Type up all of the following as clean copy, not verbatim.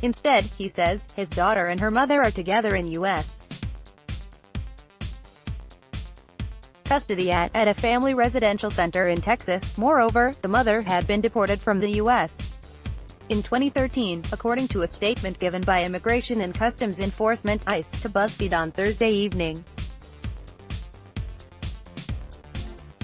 Instead, he says, his daughter and her mother are together in U.S. custody at a family residential center in Texas. Moreover, the mother had been deported from the U.S. in 2013, according to a statement given by Immigration and Customs Enforcement (ICE) to Buzzfeed on Thursday evening.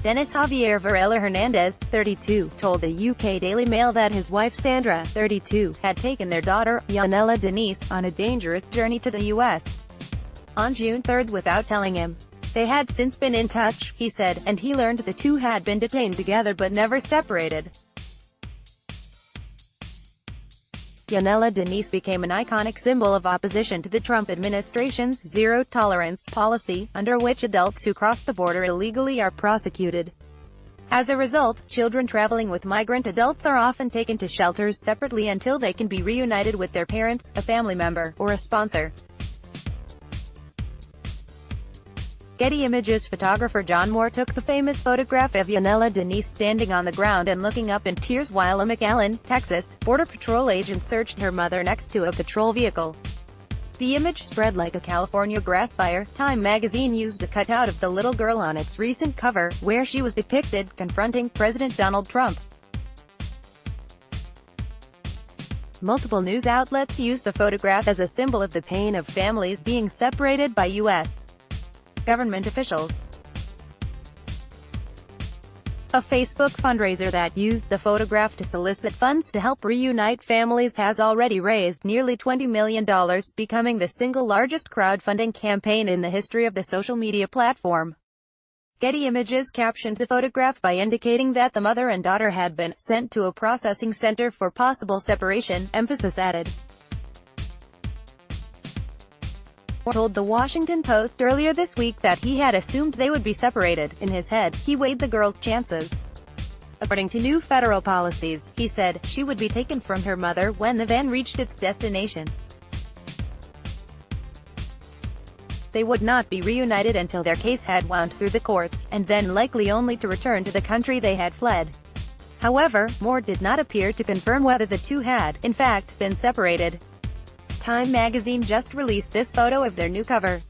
Denis Javier Varela Hernandez, 32, told the UK Daily Mail that his wife Sandra, 32, had taken their daughter, Yanela Denise, on a dangerous journey to the U.S. on June 3 without telling him. They had since been in touch, he said, and he learned the two had been detained together but never separated. Yanela Denise became an iconic symbol of opposition to the Trump administration's zero-tolerance policy, under which adults who cross the border illegally are prosecuted. As a result, children traveling with migrant adults are often taken to shelters separately until they can be reunited with their parents, a family member, or a sponsor. Getty Images photographer John Moore took the famous photograph of Yanela Denise standing on the ground and looking up in tears while a McAllen, Texas, Border Patrol agent searched her mother next to a patrol vehicle. The image spread like a California grass fire. Time magazine used a cutout of the little girl on its recent cover, where she was depicted confronting President Donald Trump. Multiple news outlets used the photograph as a symbol of the pain of families being separated by U.S. government officials. A Facebook fundraiser that used the photograph to solicit funds to help reunite families has already raised nearly $20 million, becoming the single largest crowdfunding campaign in the history of the social media platform. Getty Images captioned the photograph by indicating that the mother and daughter had been sent to a processing center for possible separation, emphasis added. Moore told The Washington Post earlier this week that he had assumed they would be separated. In his head, he weighed the girl's chances. According to new federal policies, he said, she would be taken from her mother when the van reached its destination. They would not be reunited until their case had wound through the courts, and then likely only to return to the country they had fled. However, Moore did not appear to confirm whether the two had, in fact, been separated. Time magazine just released this photo of their new cover.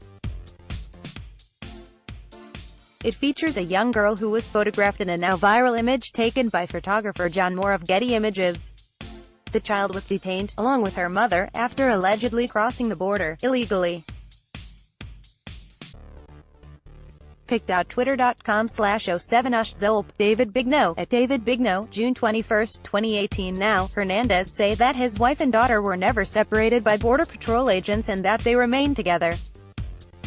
It features a young girl who was photographed in a now viral image taken by photographer John Moore of Getty Images. The child was detained, along with her mother, after allegedly crossing the border illegally. Pic.twitter.com/07ashzolp, David Bigno, at David Bigno, June 21, 2018. Now, Hernandez say that his wife and daughter were never separated by Border Patrol agents and that they remain together.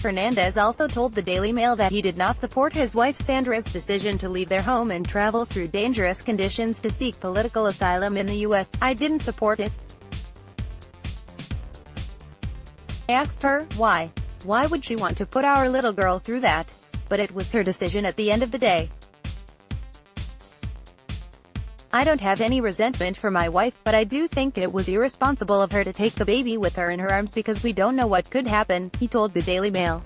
Hernandez also told the Daily Mail that he did not support his wife Sandra's decision to leave their home and travel through dangerous conditions to seek political asylum in the U.S. "I didn't support it. I asked her, why? Why would she want to put our little girl through that? But it was her decision at the end of the day. I don't have any resentment for my wife, but I do think it was irresponsible of her to take the baby with her in her arms because we don't know what could happen," he told the Daily Mail.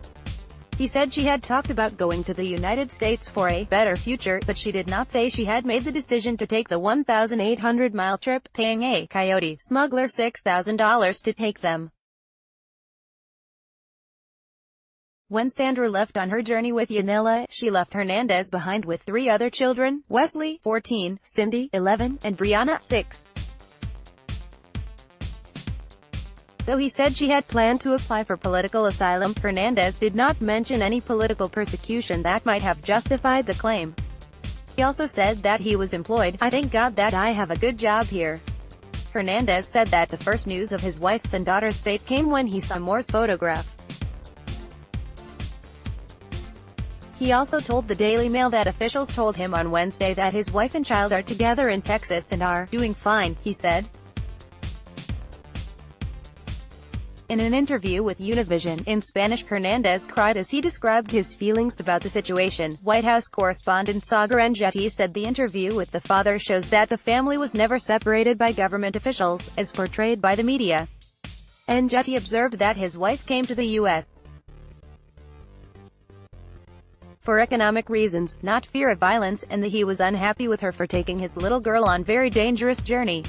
He said she had talked about going to the United States for a better future, but she did not say she had made the decision to take the 1,800-mile trip, paying a coyote smuggler $6,000 to take them. When Sandra left on her journey with Yanela, she left Hernandez behind with 3 other children: Wesley, 14, Cindy, 11, and Brianna, 6. Though he said she had planned to apply for political asylum, Hernandez did not mention any political persecution that might have justified the claim. He also said that he was employed. "I thank God that I have a good job here." Hernandez said that the first news of his wife's and daughter's fate came when he saw Moore's photograph. He also told the Daily Mail that officials told him on Wednesday that his wife and child are together in Texas and are doing fine, he said. In an interview with Univision, in Spanish, Hernandez cried as he described his feelings about the situation. White House correspondent Sandra Getty said the interview with the father shows that the family was never separated by government officials, as portrayed by the media. Getty observed that his wife came to the U.S. for economic reasons, not fear of violence, and that he was unhappy with her for taking his little girl on very dangerous journey.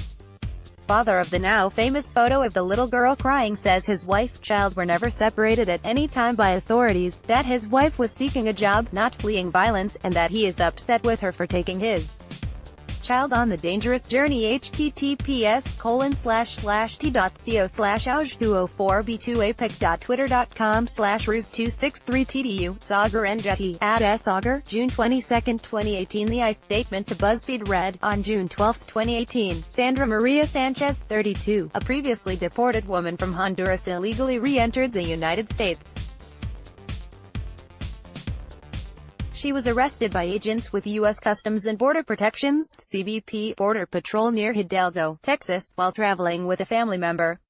father of the now famous photo of the little girl crying, says his wife-child were never separated at any time by authorities, that his wife was seeking a job, not fleeing violence, and that he is upset with her for taking his child on the dangerous journey. https://t.co/auge204b2apic.twitter.com/ruse263tdu. Sagar Njeti, @sagar, June 22, 2018. The ICE statement to BuzzFeed read, on June 12, 2018, Sandra Maria Sanchez, 32, a previously deported woman from Honduras, illegally re-entered the United States. She was arrested by agents with U.S. Customs and Border Protection's CBP Border Patrol near Hidalgo, Texas, while traveling with a family member.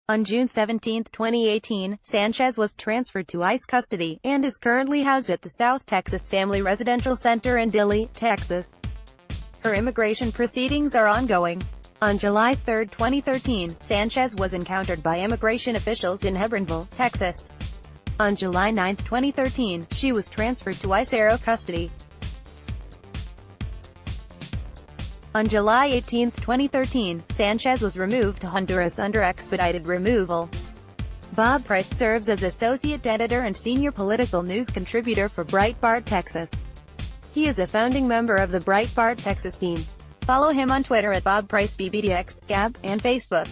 On June 17, 2018, Sanchez was transferred to ICE custody, and is currently housed at the South Texas Family Residential Center in Dilley, Texas. Her immigration proceedings are ongoing. On July 3, 2013, Sanchez was encountered by immigration officials in Hebronville, Texas. On July 9, 2013, she was transferred to ICE Aero custody. On July 18, 2013, Sanchez was removed to Honduras under expedited removal. Bob Price serves as associate editor and senior political news contributor for Breitbart Texas. He is a founding member of the Breitbart Texas team. Follow him on Twitter at BobPriceBBTX, Gab, and Facebook.